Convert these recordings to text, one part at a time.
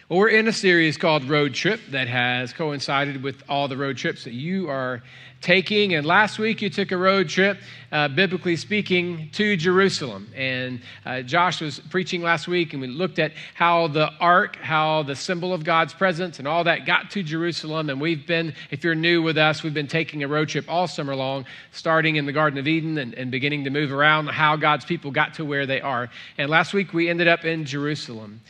Well, we're in a series called Road Trip that has coincided with all the road trips that you are taking. And last week you took a road trip, biblically speaking, to Jerusalem. And Josh was preaching last week, and we looked at how the ark, how the symbol of God's presence and all that got to Jerusalem. And we've been, if you're new with us, we've been taking a road trip all summer long, starting in the Garden of Eden and beginning to move around how God's people got to where they are. And last week we ended up in Jerusalem.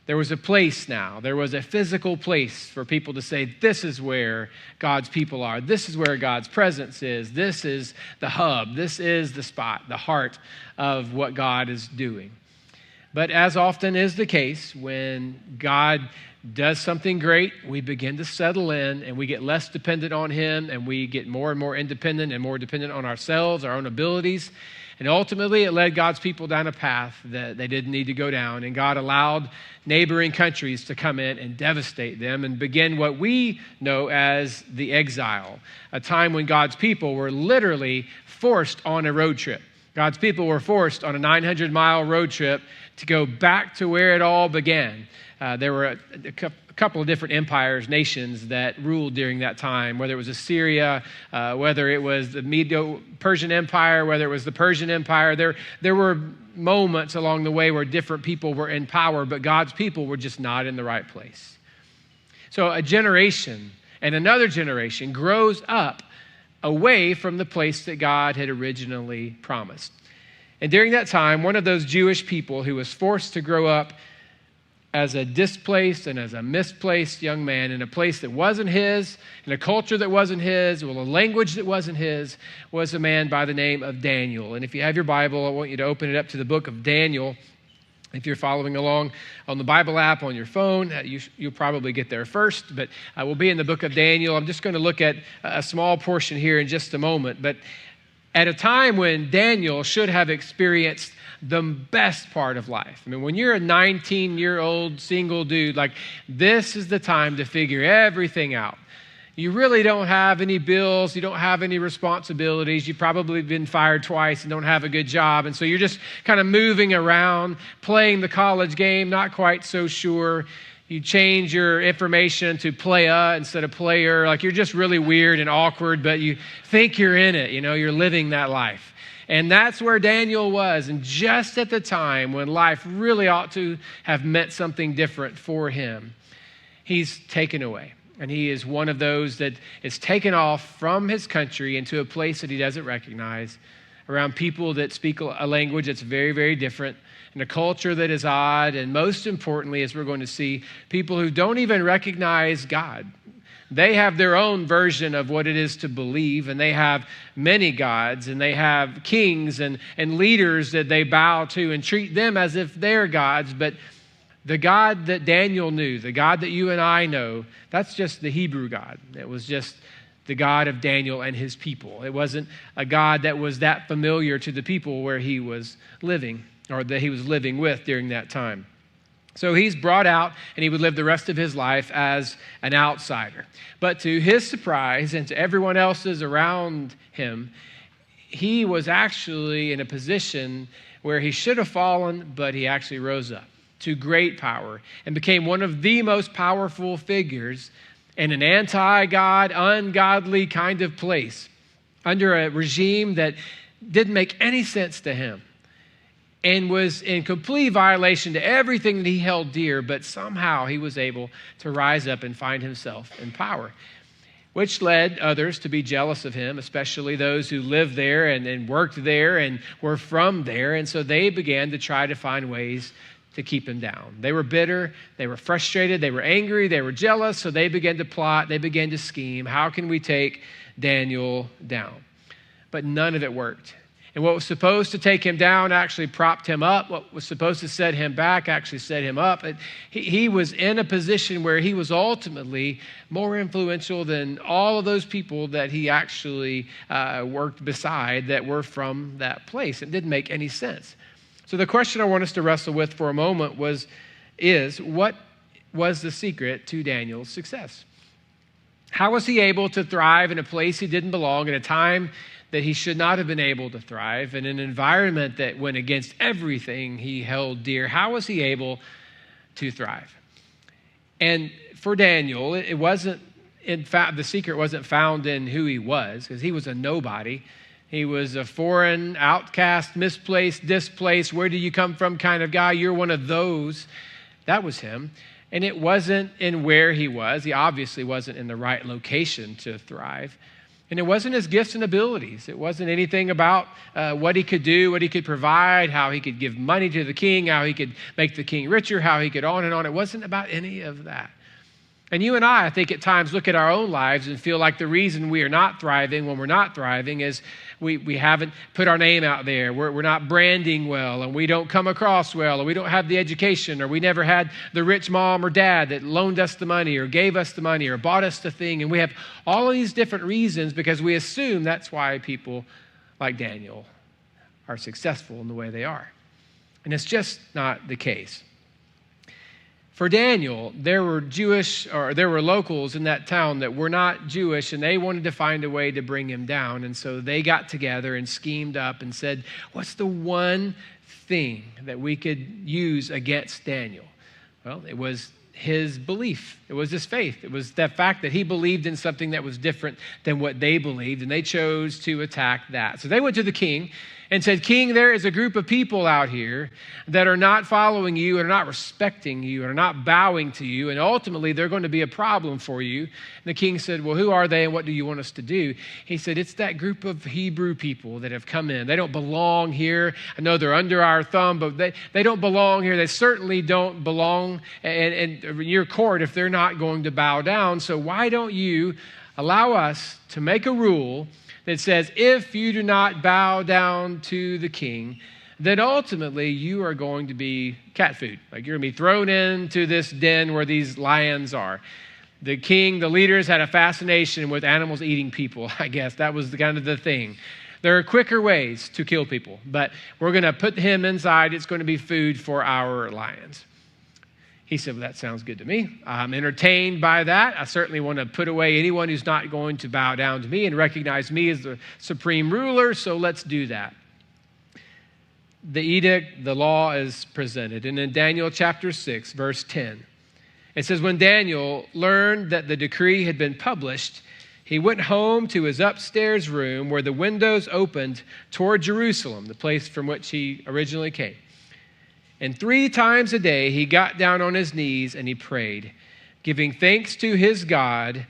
There was a place now. There was a physical place for people to say, this is where God's people are. This is where God's presence is. This is the hub. This is the spot, the heart of what God is doing. But as often is the case, when God does something great, we begin to settle in and we get less dependent on Him, and we get more and more independent and more dependent on ourselves, our own abilities. And ultimately, it led God's people down a path that they didn't need to go down. And God allowed neighboring countries to come in and devastate them and begin what we know as the exile, a time when God's people were literally forced on a road trip. God's people were forced on a 900-mile road trip to go back to where it all began. There were a couple of different empires, nations that ruled during that time, whether it was Assyria, whether it was the Medo-Persian Empire, whether it was the Persian Empire. There were moments along the way where different people were in power, but God's people were just not in the right place. So a generation and another generation grows up away from the place that God had originally promised. And during that time, one of those Jewish people who was forced to grow up as a displaced and as a misplaced young man in a place that wasn't his, in a culture that wasn't his, with a language that wasn't his, was a man by the name of Daniel. And if you have your Bible, I want you to open it up to the book of Daniel. If you're following along on the Bible app on your phone, you'll probably get there first, but we'll be in the book of Daniel. I'm just going to look at a small portion here in just a moment. But at a time when Daniel should have experienced the best part of life. I mean, when you're a 19-year-old single dude, like, this is the time to figure everything out. You really don't have any bills. You don't have any responsibilities. You've probably been fired twice and don't have a good job. And so you're just kind of moving around, playing the college game, not quite so sure. You change your information to playa instead of player. Like, you're just really weird and awkward, but you think you're in it. You know, you're living that life. And that's where Daniel was. And just at the time when life really ought to have meant something different for him, he's taken away. And he is one of those that is taken off from his country into a place that he doesn't recognize, around people that speak a language that's very, very different, in a culture that is odd. And most importantly, as we're going to see, people who don't even recognize God. They have their own version of what it is to believe, and they have many gods, and they have kings and leaders that they bow to and treat them as if they're gods. But the God that Daniel knew, the God that you and I know, that's just the Hebrew God. It was just the God of Daniel and his people. It wasn't a God that was that familiar to the people where he was living, or that he was living with during that time. So he's brought out, and he would live the rest of his life as an outsider. But to his surprise and to everyone else's around him, he was actually in a position where he should have fallen, but he actually rose up to great power and became one of the most powerful figures in an anti-God, ungodly kind of place under a regime that didn't make any sense to him, and was in complete violation to everything that he held dear, but somehow he was able to rise up and find himself in power, which led others to be jealous of him, especially those who lived there and worked there and were from there. And so they began to try to find ways to keep him down. They were bitter, they were frustrated, they were angry, they were jealous, so they began to plot, they began to scheme. How can we take Daniel down? But none of it worked. And what was supposed to take him down actually propped him up. What was supposed to set him back actually set him up. And he was in a position where he was ultimately more influential than all of those people that he actually worked beside that were from that place. It didn't make any sense. So the question I want us to wrestle with for a moment is what was the secret to Daniel's success? How was he able to thrive in a place he didn't belong, at a time that he should not have been able to thrive, in an environment that went against everything he held dear? How was he able to thrive? And for Daniel, it wasn't, in fact, the secret wasn't found in who he was, because he was a nobody. He was a foreign, outcast, misplaced, displaced, where do you come from kind of guy. You're one of those. That was him. And it wasn't in where he was. He obviously wasn't in the right location to thrive. And it wasn't his gifts and abilities. It wasn't anything about what he could do, what he could provide, how he could give money to the king, how he could make the king richer, how he could on and on. It wasn't about any of that. And you and I think, at times look at our own lives and feel like the reason we are not thriving when we're not thriving is we haven't put our name out there. We're not branding well, and we don't come across well, or we don't have the education, or we never had the rich mom or dad that loaned us the money or gave us the money or bought us the thing. And we have all of these different reasons because we assume that's why people like Daniel are successful in the way they are. And it's just not the case. For Daniel, there were locals in that town that were not Jewish, and they wanted to find a way to bring him down. And so they got together and schemed up and said, what's the one thing that we could use against Daniel? Well, it was his belief. It was his faith. It was the fact that he believed in something that was different than what they believed, and they chose to attack that. So they went to the king and said, King, there is a group of people out here that are not following you and are not respecting you and are not bowing to you, and ultimately they're going to be a problem for you. And the king said, well, who are they and what do you want us to do? He said, it's that group of Hebrew people that have come in. They don't belong here. I know they're under our thumb, but they don't belong here. They certainly don't belong in your court if they're not going to bow down. So why don't you allow us to make a rule that says, if you do not bow down to the king, then ultimately you are going to be cat food. Like, you're going to be thrown into this den where these lions are. The king, the leaders had a fascination with animals eating people, I guess. That was kind of the thing. There are quicker ways to kill people, but we're going to put him inside. It's going to be food for our lions. He said, well, that sounds good to me. I'm entertained by that. I certainly want to put away anyone who's not going to bow down to me and recognize me as the supreme ruler, so let's do that. The edict, the law is presented. And in Daniel chapter 6, verse 10, it says, when Daniel learned that the decree had been published, he went home to his upstairs room where the windows opened toward Jerusalem, the place from which he originally came. And 3 times a day, he got down on his knees and he prayed, giving thanks to his God.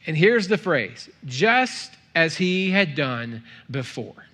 And here's the phrase, just as he had done before.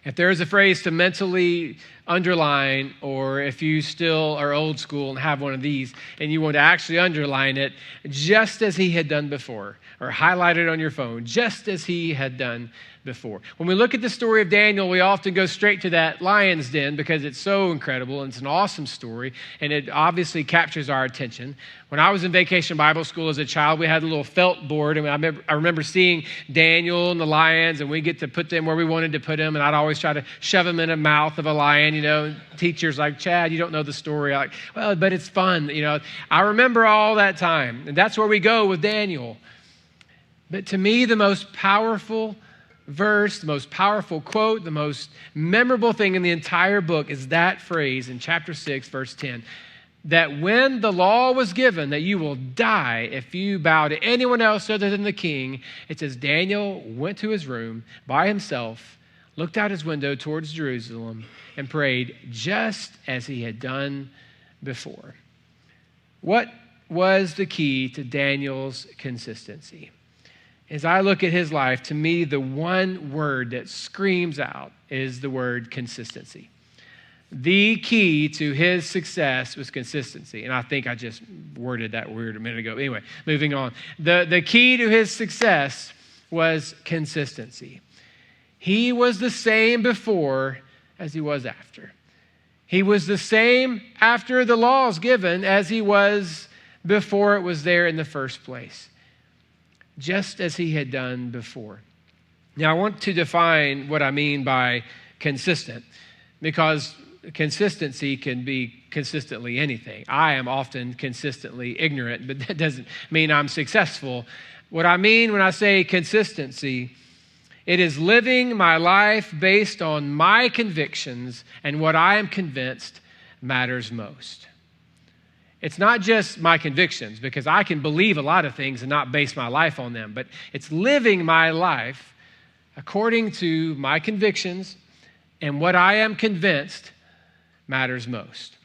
If there is a phrase to mentally underline, or if you still are old school and have one of these and you want to actually underline it, just as he had done before, or highlight it on your phone, just as he had done before. When we look at the story of Daniel, we often go straight to that lion's den because it's so incredible and it's an awesome story, and it obviously captures our attention. When I was in Vacation Bible School as a child, we had a little felt board, and I remember seeing Daniel and the lions, and we get to put them where we wanted to put them, and I'd always try to shove them in the mouth of a lion, you know. Teachers like, Chad, you don't know the story. I'm like, well, but it's fun, you know. I remember all that time, and that's where we go with Daniel. But to me, the most powerful verse, the most powerful quote, the most memorable thing in the entire book is that phrase in chapter 6, verse 10, that when the law was given that you will die if you bow to anyone else other than the king, it says Daniel went to his room by himself, looked out his window towards Jerusalem, and prayed just as he had done before. What was the key to Daniel's consistency? As I look at his life, to me, the one word that screams out is the word consistency. The key to his success was consistency. And I think I just worded that weird a minute ago. Anyway, moving on. The key to his success was consistency. He was the same before as he was after. He was the same after the law was given as he was before it was there in the first place. Just as he had done before. Now, I want to define what I mean by consistent, because consistency can be consistently anything. I am often consistently ignorant, but that doesn't mean I'm successful. What I mean when I say consistency, it is living my life based on my convictions and what I am convinced matters most. It's not just my convictions, because I can believe a lot of things and not base my life on them, but it's living my life according to my convictions, and what I am convinced matters most.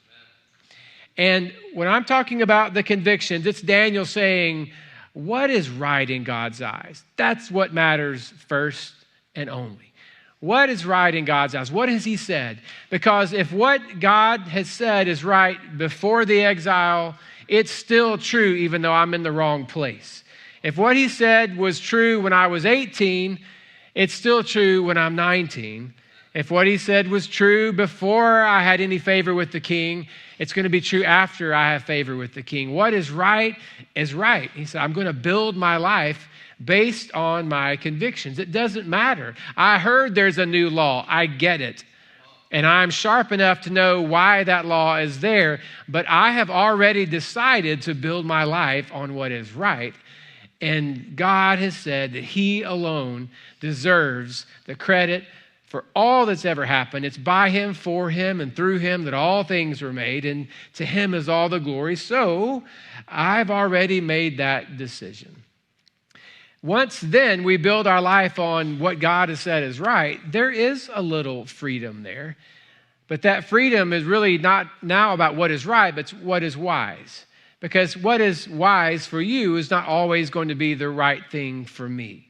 And when I'm talking about the convictions, it's Daniel saying, what is right in God's eyes? That's what matters first and only. What is right in God's eyes? What has he said? Because if what God has said is right before the exile, it's still true even though I'm in the wrong place. If what he said was true when I was 18, it's still true when I'm 19. If what he said was true before I had any favor with the king, it's going to be true after I have favor with the king. What is right is right. He said, I'm going to build my life based on my convictions. It doesn't matter. I heard there's a new law. I get it. And I'm sharp enough to know why that law is there. But I have already decided to build my life on what is right. And God has said that he alone deserves the credit for all that's ever happened. It's by him, for him, and through him that all things were made, and to him is all the glory. So I've already made that decision. Once then we build our life on what God has said is right, there is a little freedom there. But that freedom is really not now about what is right, but what is wise. Because what is wise for you is not always going to be the right thing for me.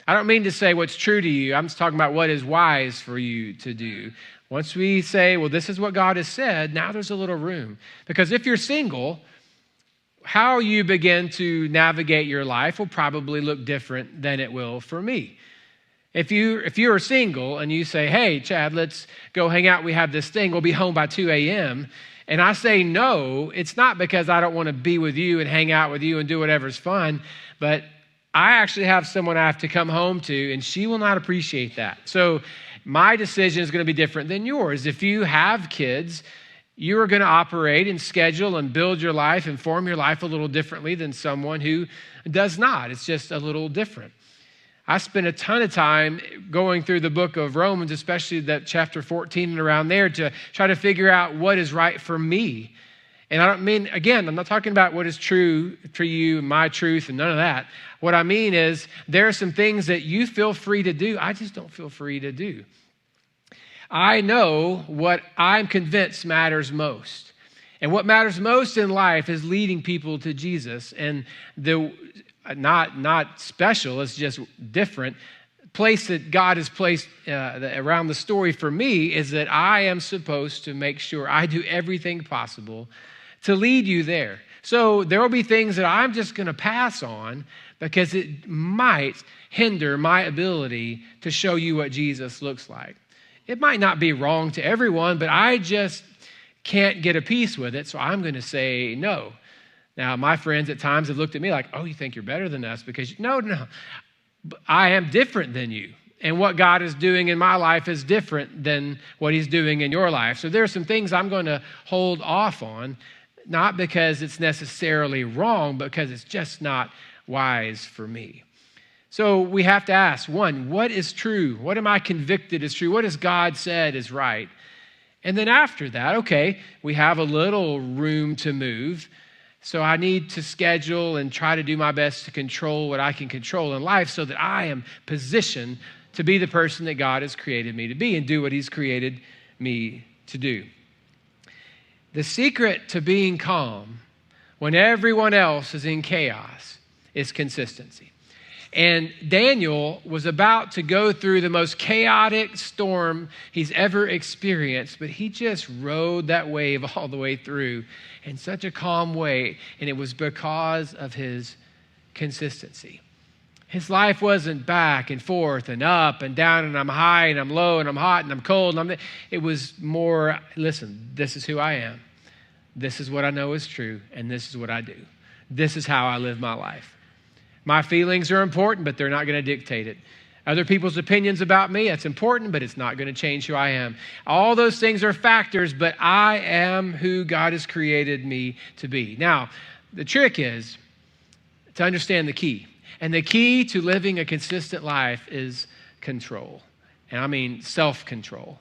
I don't mean to say what's true to you. I'm just talking about what is wise for you to do. Once we say, well, this is what God has said, now there's a little room. Because if you're single, how you begin to navigate your life will probably look different than it will for me. If you are single and you say, hey, Chad, let's go hang out. We have this thing. We'll be home by 2 a.m. And I say no, it's not because I don't want to be with you and hang out with you and do whatever's fun, but I actually have someone I have to come home to, and she will not appreciate that. So my decision is going to be different than yours. If you have kids, you are going to operate and schedule and build your life and form your life a little differently than someone who does not. It's just a little different. I spent a ton of time going through the book of Romans, especially that chapter 14 and around there, to try to figure out what is right for me. And I don't mean, again, I'm not talking about what is true for you, my truth, and none of that. What I mean is there are some things that you feel free to do. I just don't feel free to do. I know what I'm convinced matters most. And what matters most in life is leading people to Jesus. And the not special, it's just different. Place that God has placed around the story for me is that I am supposed to make sure I do everything possible to lead you there. So there will be things that I'm just going to pass on because it might hinder my ability to show you what Jesus looks like. It might not be wrong to everyone, but I just can't get a peace with it, so I'm going to say no. Now, my friends at times have looked at me like, oh, you think you're better than us because, no. I am different than you. And what God is doing in my life is different than what he's doing in your life. So there are some things I'm going to hold off on, not because it's necessarily wrong, but because it's just not wise for me. So we have to ask, one, what is true? What am I convicted is true? What has God said is right? And then after that, okay, we have a little room to move. So I need to schedule and try to do my best to control what I can control in life so that I am positioned to be the person that God has created me to be and do what he's created me to do. The secret to being calm when everyone else is in chaos is consistency. And Daniel was about to go through the most chaotic storm he's ever experienced, but he just rode that wave all the way through in such a calm way, and it was because of his consistency. His life wasn't back and forth and up and down and I'm high and I'm low and I'm hot and I'm cold. It was more, listen, this is who I am. This is what I know is true, and this is what I do. This is how I live my life. My feelings are important, but they're not going to dictate it. Other people's opinions about me, that's important, but it's not going to change who I am. All those things are factors, but I am who God has created me to be. Now, the trick is to understand the key. And the key to living a consistent life is control. And I mean self-control.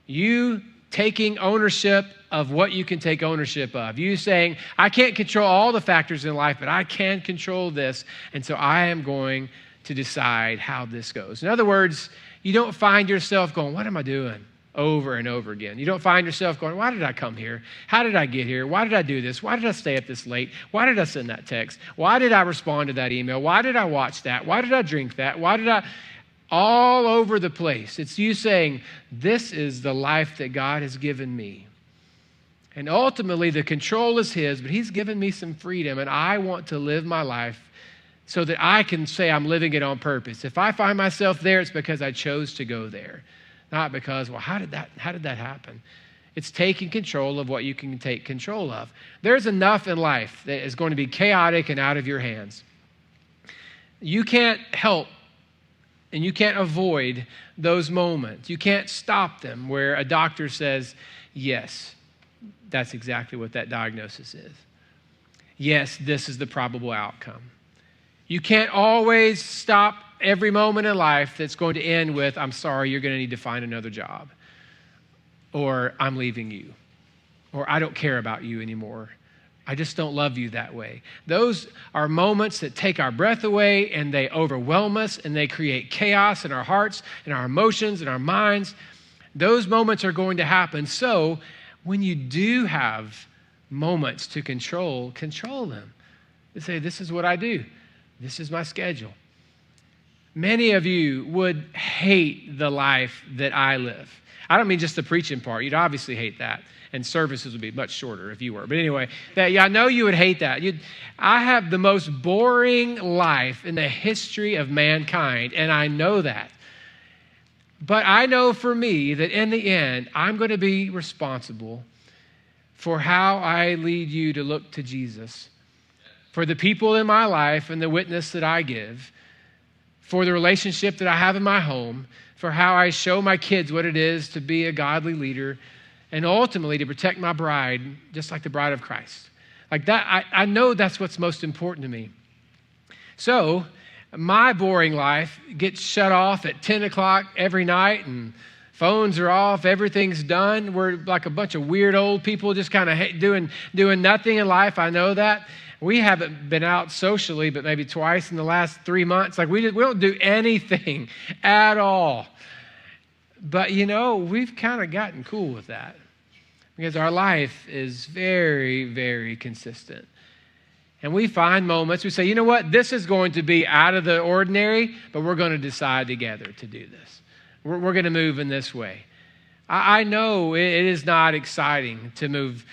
You taking ownership of what you can take ownership of. You saying, I can't control all the factors in life, but I can control this. And so I am going to decide how this goes. In other words, you don't find yourself going, what am I doing? Over and over again. You don't find yourself going, why did I come here? How did I get here? Why did I do this? Why did I stay up this late? Why did I send that text? Why did I respond to that email? Why did I watch that? Why did I drink that? Why did I... All over the place. It's you saying, this is the life that God has given me. And ultimately, the control is His, but He's given me some freedom, and I want to live my life so that I can say I'm living it on purpose. If I find myself there, it's because I chose to go there. Not because, well, how did that happen? It's taking control of what you can take control of. There's enough in life that is going to be chaotic and out of your hands. You can't help and you can't avoid those moments. You can't stop them where a doctor says, yes, that's exactly what that diagnosis is. Yes, this is the probable outcome. You can't always stop every moment in life that's going to end with, I'm sorry, you're going to need to find another job. Or I'm leaving you. Or I don't care about you anymore. I just don't love you that way. Those are moments that take our breath away and they overwhelm us and they create chaos in our hearts and our emotions and our minds. Those moments are going to happen. So when you do have moments to control them. You say, this is what I do. This is my schedule. Many of you would hate the life that I live. I don't mean just the preaching part. You'd obviously hate that. And services would be much shorter if you were. But anyway, I know you would hate that. I have the most boring life in the history of mankind, and I know that. But I know for me that in the end, I'm going to be responsible for how I lead you to look to Jesus, for the people in my life and the witness that I give, for the relationship that I have in my home, for how I show my kids what it is to be a godly leader, and ultimately to protect my bride, just like the bride of Christ. Like that, I know that's what's most important to me. So my boring life gets shut off at 10 o'clock every night, and phones are off, everything's done. We're like a bunch of weird old people just kind of doing nothing in life. I know that. We haven't been out socially, but maybe twice in the last 3 months. Like we don't do anything at all. But, we've kind of gotten cool with that because our life is very, very consistent. And we find moments, we say, you know what, this is going to be out of the ordinary, but we're going to decide together to do this. We're going to move in this way. I know it is not exciting to move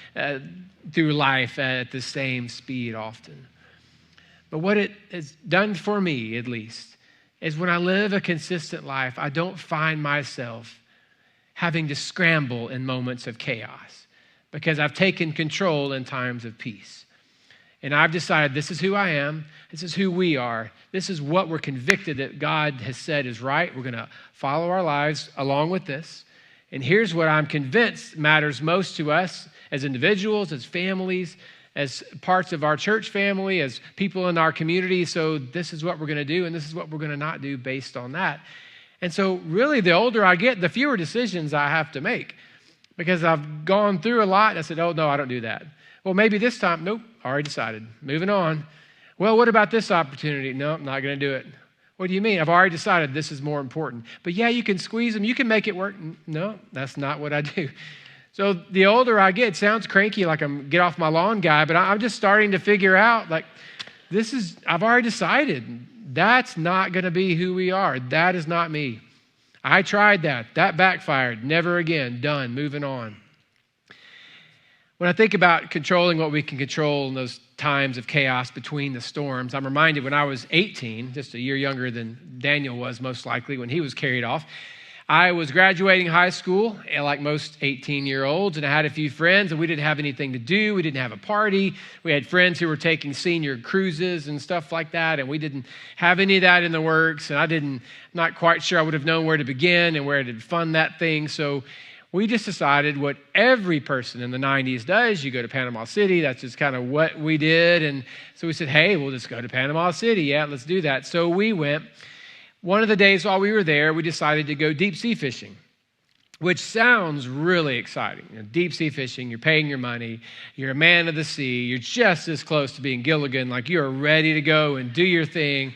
through life at the same speed often. But what it has done for me, at least, is when I live a consistent life, I don't find myself having to scramble in moments of chaos because I've taken control in times of peace. And I've decided this is who I am. This is who we are. This is what we're convicted that God has said is right. We're going to follow our lives along with this. And here's what I'm convinced matters most to us as individuals, as families, as parts of our church family, as people in our community. So this is what we're going to do, and this is what we're going to not do based on that. And so really, the older I get, the fewer decisions I have to make because I've gone through a lot. And I said, oh, no, I don't do that. Well, maybe this time, nope, already decided. Moving on. Well, what about this opportunity? No, I'm not going to do it. What do you mean? I've already decided this is more important. But yeah, you can squeeze them. You can make it work. No, that's not what I do. So the older I get, it sounds cranky, like I'm get off my lawn guy, but I'm just starting to figure out, like, I've already decided that's not going to be who we are. That is not me. I tried that. That backfired. Never again. Done. Moving on. When I think about controlling what we can control in those times of chaos between the storms, I'm reminded when I was 18, just a year younger than Daniel was most likely when he was carried off, I was graduating high school, like most 18-year-olds, and I had a few friends, and we didn't have anything to do. We didn't have a party. We had friends who were taking senior cruises and stuff like that, and we didn't have any of that in the works, and not quite sure I would have known where to begin and where to fund that thing. So we just decided what every person in the 90s does. You go to Panama City. That's just kind of what we did. And so we said, hey, we'll just go to Panama City. Yeah, let's do that. So we went. One of the days while we were there, we decided to go deep sea fishing. which sounds really exciting. Deep sea fishing, you're paying your money, you're a man of the sea, you're just as close to being Gilligan, like you're ready to go and do your thing.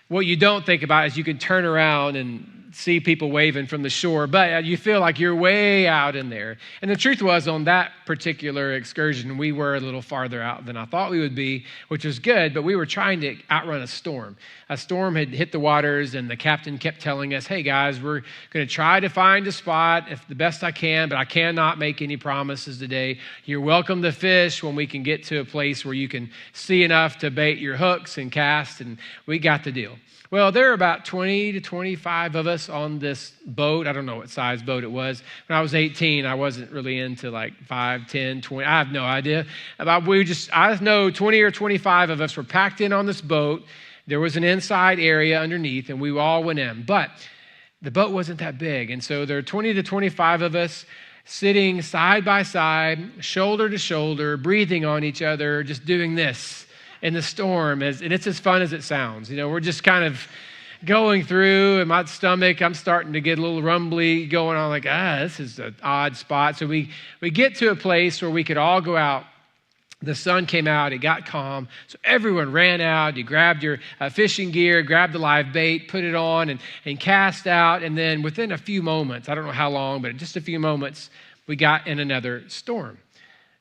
What you don't think about is you can turn around and see people waving from the shore, but you feel like you're way out in there. And the truth was, on that particular excursion, we were a little farther out than I thought we would be, which was good, but we were trying to outrun a storm. A storm had hit the waters, and the captain kept telling us, hey guys, we're going to try to find a spot if the best I can, but I cannot make any promises today. You're welcome to fish when we can get to a place where you can see enough to bait your hooks and cast, and we got the deal. Well, there were about 20 to 25 of us on this boat. I don't know what size boat it was. When I was 18, I wasn't really into like 5, 10, 20. I have no idea. I know 20 or 25 of us were packed in on this boat. There was an inside area underneath, and we all went in. But the boat wasn't that big. And so there are 20 to 25 of us sitting side by side, shoulder to shoulder, breathing on each other, just doing this in the storm, and it's as fun as it sounds. We're just kind of going through, and my stomach, I'm starting to get a little rumbly going on, like, this is an odd spot. So we get to a place where we could all go out. The sun came out, it got calm, so everyone ran out. You grabbed your fishing gear, grabbed the live bait, put it on, and cast out, and then within a few moments, I don't know how long, but just a few moments, we got in another storm.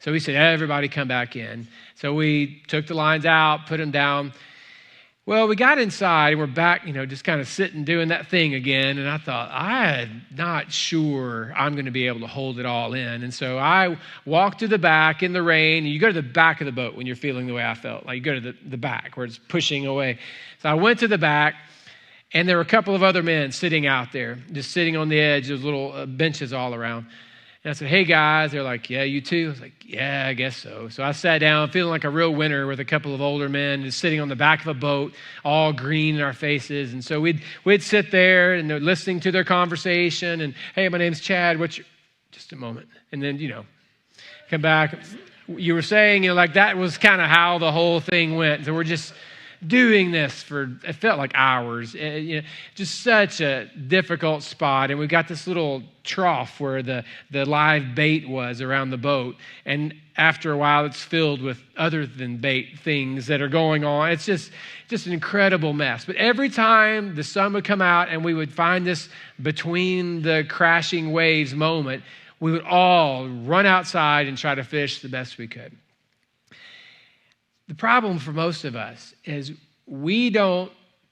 So we said, everybody come back in. So we took the lines out, put them down. Well, we got inside and we're back, just kind of sitting, doing that thing again. And I thought, I'm not sure I'm going to be able to hold it all in. And so I walked to the back in the rain. And you go to the back of the boat when you're feeling the way I felt. Like you go to the back where it's pushing away. So I went to the back, and there were a couple of other men sitting out there, just sitting on the edge. There's little benches all around. And I said, hey, guys. They're like, yeah, you too? I was like, yeah, I guess so. So I sat down feeling like a real winner with a couple of older men just sitting on the back of a boat, all green in our faces. And so we'd sit there, and they're listening to their conversation. And, hey, my name's Chad. Just a moment. And then, come back. You were saying, like that was kind of how the whole thing went. So we're just doing this for, it felt like hours. Just such a difficult spot. And we got this little trough where the live bait was around the boat. And after a while, it's filled with other than bait things that are going on. It's just an incredible mess. But every time the sun would come out and we would find this between the crashing waves moment, we would all run outside and try to fish the best we could. The problem for most of us is we don't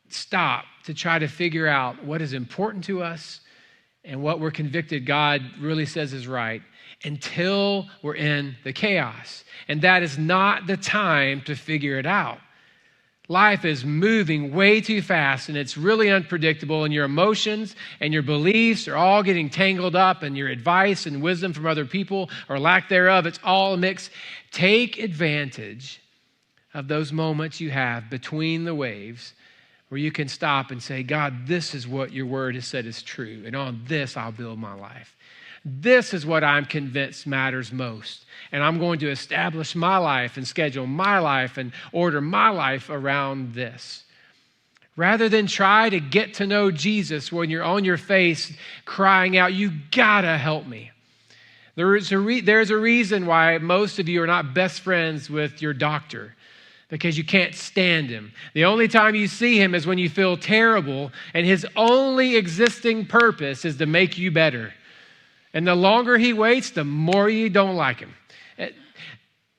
stop to try to figure out what is important to us and what we're convicted God really says is right until we're in the chaos. And that is not the time to figure it out. Life is moving way too fast, and it's really unpredictable, and your emotions and your beliefs are all getting tangled up, and your advice and wisdom from other people or lack thereof, it's all mixed. Take advantage of those moments you have between the waves where you can stop and say, God, this is what your word has said is true, and on this I'll build my life. This is what I'm convinced matters most, and I'm going to establish my life and schedule my life and order my life around this. Rather than try to get to know Jesus when you're on your face crying out, you gotta help me. There's a reason why most of you are not best friends with your doctor, because you can't stand him. The only time you see him is when you feel terrible, and his only existing purpose is to make you better. And the longer he waits, the more you don't like him.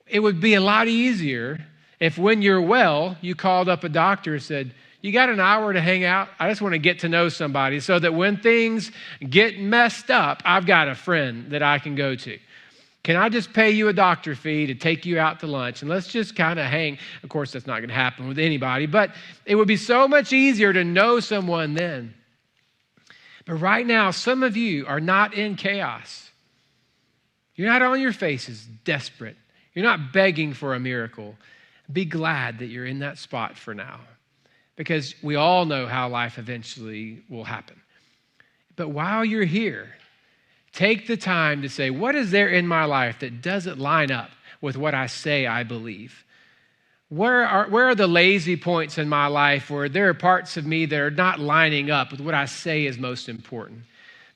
It would be a lot easier if when you're well, you called up a doctor and said, you got an hour to hang out? I just want to get to know somebody so that when things get messed up, I've got a friend that I can go to. Can I just pay you a doctor fee to take you out to lunch? And let's just kind of hang. Of course, that's not going to happen with anybody, but it would be so much easier to know someone then. But right now, some of you are not in chaos. You're not on your faces desperate. You're not begging for a miracle. Be glad that you're in that spot for now, because we all know how life eventually will happen. But while you're here, take the time to say, what is there in my life that doesn't line up with what I say I believe? Where are the lazy points in my life where there are parts of me that are not lining up with what I say is most important?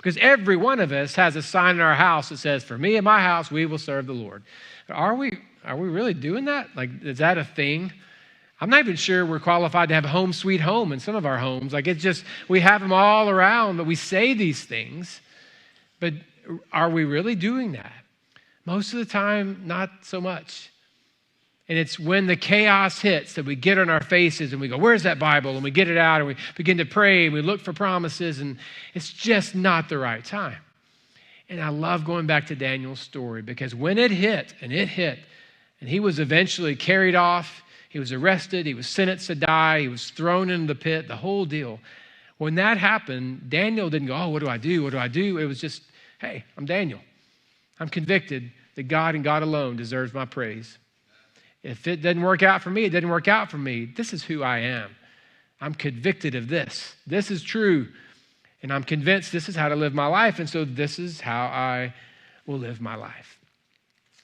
Because every one of us has a sign in our house that says, for me and my house, we will serve the Lord. But are we really doing that? Like, is that a thing? I'm not even sure we're qualified to have a home sweet home in some of our homes. Like, it's just, we have them all around, but we say these things. But are we really doing that? Most of the time, not so much. And it's when the chaos hits that we get on our faces and we go, where's that Bible? And we get it out and we begin to pray and we look for promises, and it's just not the right time. And I love going back to Daniel's story, because when it hit, and he was eventually carried off, he was arrested, he was sentenced to die, he was thrown into the pit, the whole deal. When that happened, Daniel didn't go, oh, what do I do? What do I do? It was just, hey, I'm Daniel. I'm convicted that God and God alone deserves my praise. If it doesn't work out for me, it doesn't work out for me. This is who I am. I'm convicted of this. This is true. And I'm convinced this is how to live my life. And so this is how I will live my life.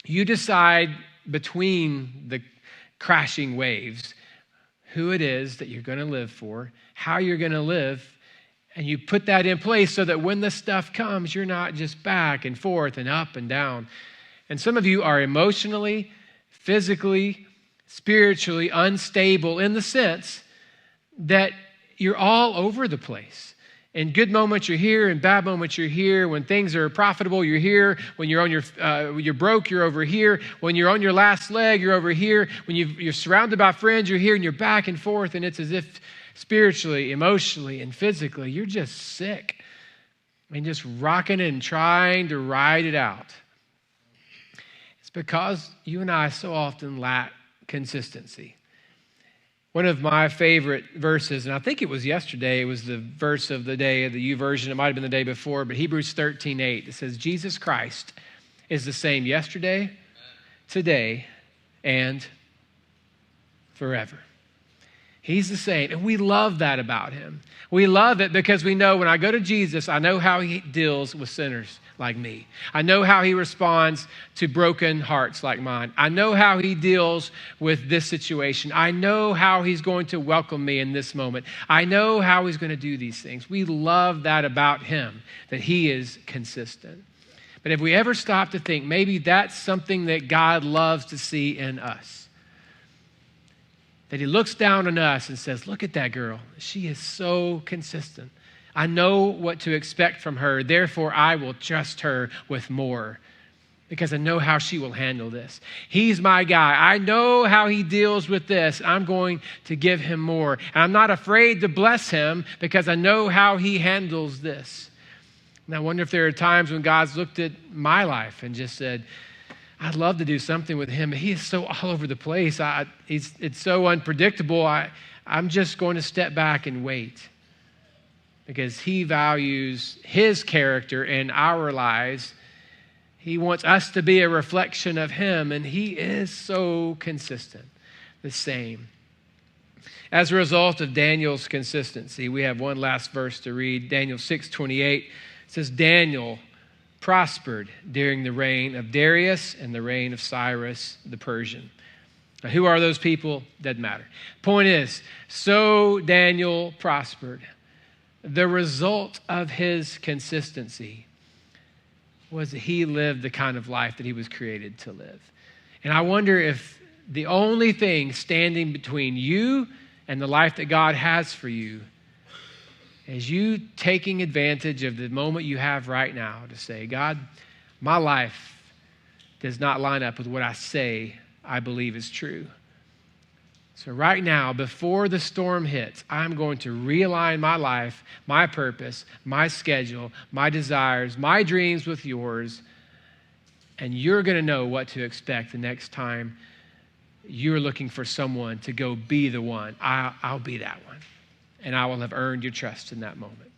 You decide between the crashing waves who it is that you're going to live for, how you're going to live, and you put that in place so that when the stuff comes, you're not just back and forth and up and down. And some of you are emotionally, physically, spiritually unstable in the sense that you're all over the place. In good moments, you're here. In bad moments, you're here. When things are profitable, you're here. When you're on you're broke, you're over here. When you're on your last leg, you're over here. When you're surrounded by friends, you're here, and you're back and forth. And it's as if spiritually, emotionally, and physically, you're just sick. I mean, just rocking and trying to ride it out. It's because you and I so often lack consistency. One of my favorite verses, and I think it was yesterday, it was the verse of the day of the YouVersion. It might have been the day before, but Hebrews 13:8. It says, Jesus Christ is the same yesterday, today, and forever. He's the same, and we love that about him. We love it because we know when I go to Jesus, I know how he deals with sinners like me. I know how he responds to broken hearts like mine. I know how he deals with this situation. I know how he's going to welcome me in this moment. I know how he's going to do these things. We love that about him, that he is consistent. But if we ever stop to think, maybe that's something that God loves to see in us. That he looks down on us and says, look at that girl. She is so consistent. I know what to expect from her. Therefore, I will trust her with more because I know how she will handle this. He's my guy. I know how he deals with this. I'm going to give him more. And I'm not afraid to bless him because I know how he handles this. And I wonder if there are times when God's looked at my life and just said, I'd love to do something with him. He is so all over the place. It's so unpredictable. I'm just going to step back and wait because he values his character in our lives. He wants us to be a reflection of him, and he is so consistent, the same. As a result of Daniel's consistency, we have one last verse to read. Daniel 6:28 says, Daniel prospered during the reign of Darius and the reign of Cyrus the Persian. Now, who are those people? Doesn't matter. Point is, so Daniel prospered. The result of his consistency was that he lived the kind of life that he was created to live. And I wonder if the only thing standing between you and the life that God has for you is you taking advantage of the moment you have right now to say, God, my life does not line up with what I say I believe is true. So right now, before the storm hits, I'm going to realign my life, my purpose, my schedule, my desires, my dreams with yours, and you're going to know what to expect the next time you're looking for someone to go be the one. I'll be that one. And I will have earned your trust in that moment.